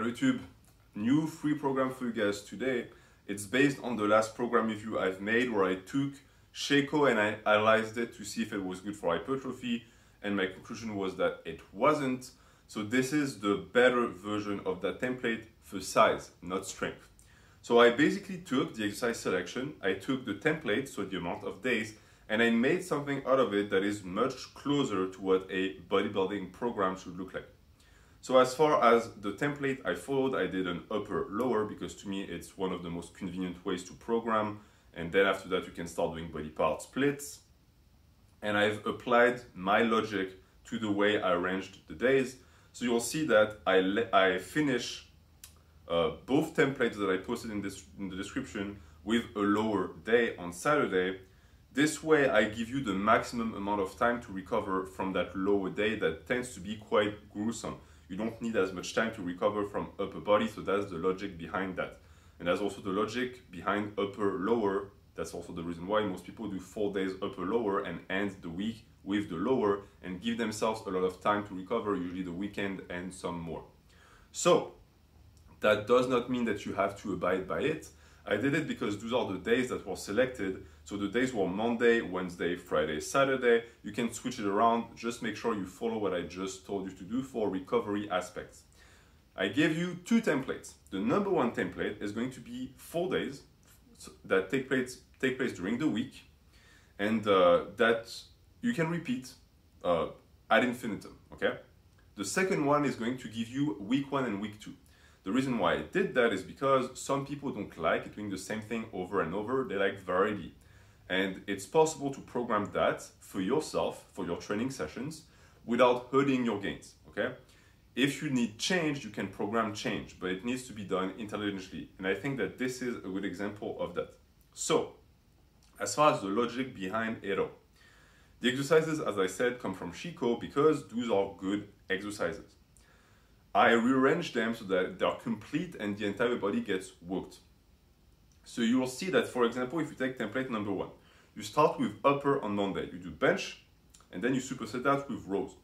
Hello YouTube, new free program for you guys today. It's based on the last program review I've made where I took sheiko and I analyzed it to see if it was good for hypertrophy, and my conclusion was that it wasn't. So this is the better version of that template for size, not strength. So I basically took the exercise selection, I took the template, so the amount of days, and I made something out of it that is much closer to what a bodybuilding program should look like. So as far as the template I followed, I did an upper lower because to me it's one of the most convenient ways to program, and then after that you can start doing body part splits. And I've applied my logic to the way I arranged the days. So you'll see that I finish both templates that I posted in the description with a lower day on Saturday. This way I give you the maximum amount of time to recover from that lower day that tends to be quite gruesome. You don't need as much time to recover from upper body, so that's the logic behind that. And that's also the logic behind upper lower. That's also the reason why most people do 4 days upper lower and end the week with the lower and give themselves a lot of time to recover, usually the weekend and some more. So that does not mean that you have to abide by it. I did it because those are the days that were selected. So the days were Monday, Wednesday, Friday, Saturday. You can switch it around. Just make sure you follow what I just told you to do for recovery aspects. I gave you 2 templates. The number 1 template is going to be 4 days that take place during the week, and that you can repeat ad infinitum, okay? The second one is going to give you week 1 and week 2. The reason why I did that is because some people don't like doing the same thing over and over. They like variety. And it's possible to program that for yourself, for your training sessions, without hurting your gains, okay? If you need change, you can program change, but it needs to be done intelligently. And I think that this is a good example of that. So, as far as the logic behind it all, the exercises, as I said, come from sheiko because those are good exercises. I rearrange them so that they're complete and the entire body gets worked. So you will see that, for example, if you take template number 1, you start with upper on Monday. You do bench, and then you superset that with rows.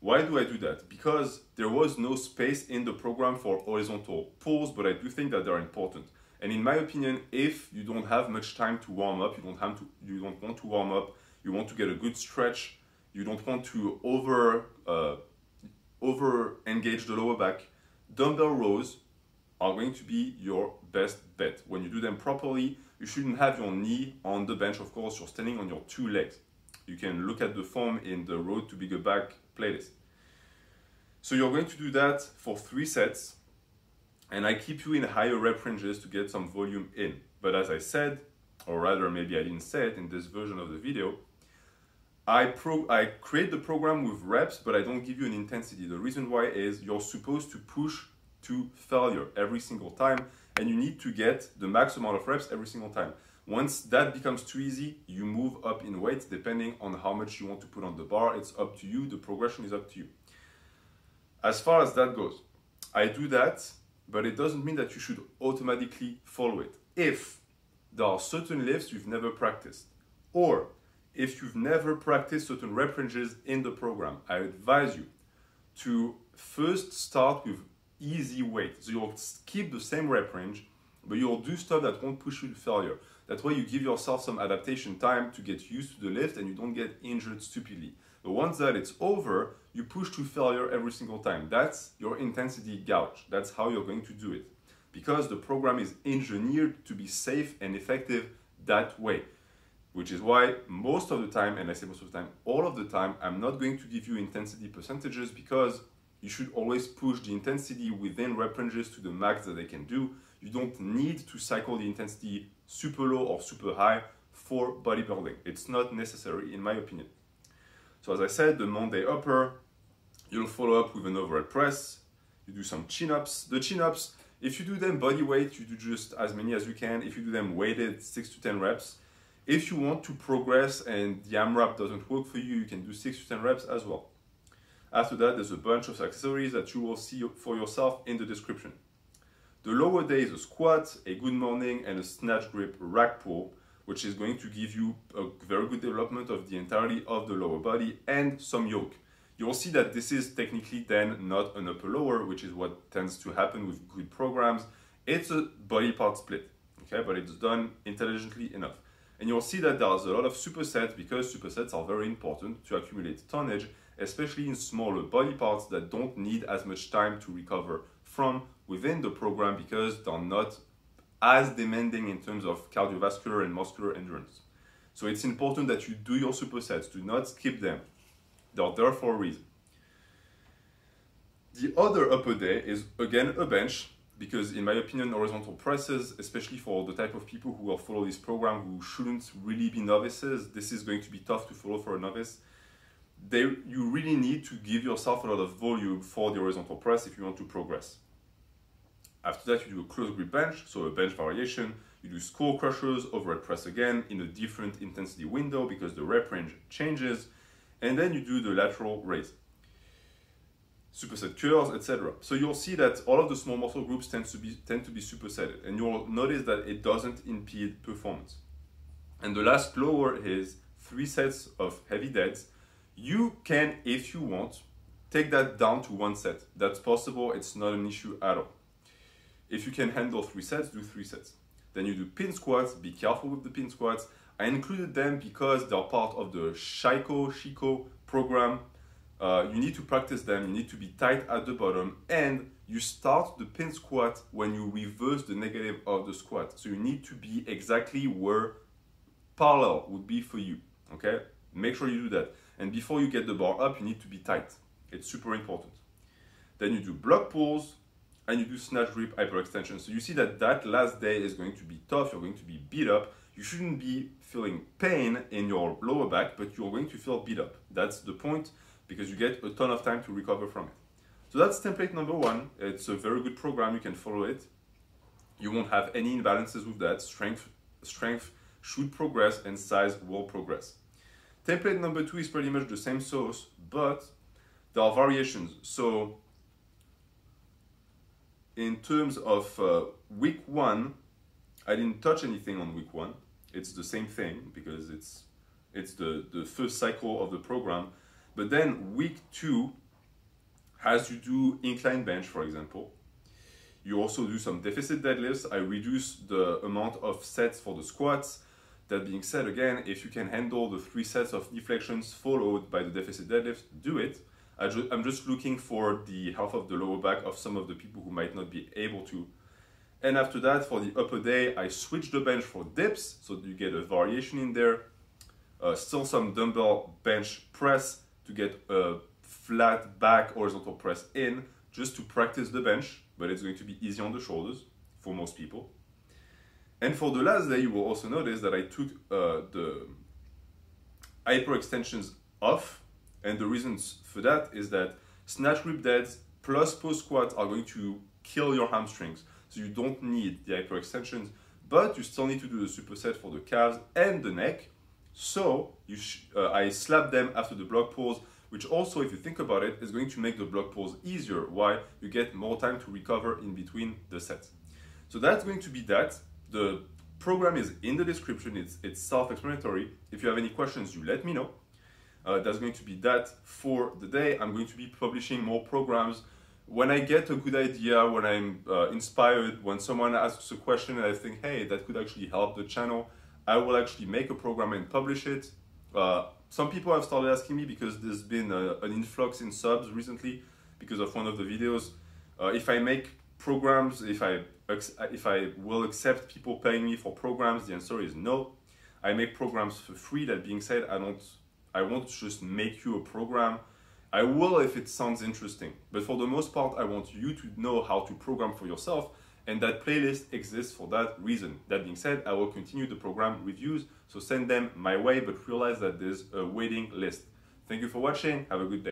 Why do I do that? Because there was no space in the program for horizontal pulls, but I do think that they're important. And in my opinion, if you don't have much time to warm up, you don't want to warm up, you want to get a good stretch, you don't want to over engage the lower back, dumbbell rows are going to be your best bet. When you do them properly, you shouldn't have your knee on the bench. Of course, you're standing on your 2 legs. You can look at the form in the Road to Bigger Back playlist. So you're going to do that for 3 sets, and I keep you in higher rep ranges to get some volume in. But as I said, or rather maybe I didn't say it in this version of the video, I create the program with reps, but I don't give you an intensity. The reason why is you're supposed to push to failure every single time, and you need to get the max amount of reps every single time. Once that becomes too easy, you move up in weight depending on how much you want to put on the bar. It's up to you. The progression is up to you. As far as that goes, I do that, but it doesn't mean that you should automatically follow it. If there are certain lifts you've never practiced, or if you've never practiced certain rep ranges in the program, I advise you to first start with easy weight. So you'll keep the same rep range, but you'll do stuff that won't push you to failure. That way you give yourself some adaptation time to get used to the lift and you don't get injured stupidly. But once that it's over, you push to failure every single time. That's your intensity gauge. That's how you're going to do it. Because the program is engineered to be safe and effective that way. Which is why most of the time, and I say most of the time, all of the time, I'm not going to give you intensity percentages because you should always push the intensity within rep ranges to the max that they can do. You don't need to cycle the intensity super low or super high for bodybuilding. It's not necessary, in my opinion. So as I said, the Monday upper, you'll follow up with an overhead press. You do some chin-ups. The chin-ups, if you do them body weight, you do just as many as you can. If you do them weighted, 6 to 10 reps. If you want to progress and the AMRAP doesn't work for you, you can do 6 to 10 reps as well. After that, there's a bunch of accessories that you will see for yourself in the description. The lower day is a squat, a good morning, and a snatch grip rack pull, which is going to give you a very good development of the entirety of the lower body and some yoke. you'll see that this is technically then not an upper lower, which is what tends to happen with good programs. It's a body part split, okay, but it's done intelligently enough. And you'll see that there's a lot of supersets because supersets are very important to accumulate tonnage, especially in smaller body parts that don't need as much time to recover from within the program because they're not as demanding in terms of cardiovascular and muscular endurance. So it's important that you do your supersets, do not skip them. They're there for a reason. The other upper day is again a bench, because in my opinion, horizontal presses, especially for the type of people who will follow this program who shouldn't really be novices, this is going to be tough to follow for a novice. You really need to give yourself a lot of volume for the horizontal press if you want to progress. After that, you do a close grip bench, so a bench variation. You do skull crushers, overhead press again in a different intensity window because the rep range changes. And then you do the lateral raise, superset curls, etc. So you'll see that all of the small muscle groups tend to be supersetted, and you'll notice that it doesn't impede performance. And the last lower is 3 sets of heavy deads. You can, if you want, take that down to 1 set. That's possible, it's not an issue at all. If you can handle 3 sets, do 3 sets. Then you do pin squats, be careful with the pin squats. I included them because they're part of the sheiko program. You need to practice them, you need to be tight at the bottom, and you start the pin squat when you reverse the negative of the squat. So you need to be exactly where parallel would be for you, okay? Make sure you do that. And before you get the bar up, you need to be tight. It's super important. Then you do block pulls, and you do snatch grip hyperextension. So you see that that last day is going to be tough, you're going to be beat up. You shouldn't be feeling pain in your lower back, but you're going to feel beat up. That's the point, because you get a ton of time to recover from it. So that's template number 1. It's a very good program, you can follow it. You won't have any imbalances with that. Strength should progress and size will progress. Template number 2 is pretty much the same sauce, but there are variations. So in terms of week 1, I didn't touch anything on week 1. It's the same thing because it's the first cycle of the program. But then week 2 has you do incline bench, for example. You also do some deficit deadlifts. I reduce the amount of sets for the squats. That being said, again, if you can handle the 3 sets of deflections followed by the deficit deadlifts, do it. I'm just looking for the health of the lower back of some of the people who might not be able to. And after that, for the upper day, I switch the bench for dips, so you get a variation in there. Still some dumbbell bench press to get a flat back horizontal press in, just to practice the bench, but it's going to be easy on the shoulders for most people. And for the last day, you will also notice that I took the hyperextensions off, and the reasons for that is that snatch grip deads plus post squats are going to kill your hamstrings. So you don't need the hyperextensions, but you still need to do the superset for the calves and the neck. So I slap them after the block pulls, which also, if you think about it, is going to make the block pulls easier. Why? You get more time to recover in between the sets. So that's going to be that. The program is in the description. It's self-explanatory. If you have any questions, you let me know. That's going to be that for the day. I'm going to be publishing more programs. When I get a good idea, when I'm inspired, when someone asks a question and I think, hey, that could actually help the channel, I will actually make a program and publish it. Some people have started asking me because there's been an influx in subs recently because of one of the videos. If I make programs, if I will accept people paying me for programs, the answer is no. I make programs for free. That being said, I won't just make you a program. I will if it sounds interesting, but for the most part, I want you to know how to program for yourself, and that playlist exists for that reason. That being said, I will continue the program reviews, so send them my way, but realize that there's a waiting list. Thank you for watching. Have a good day.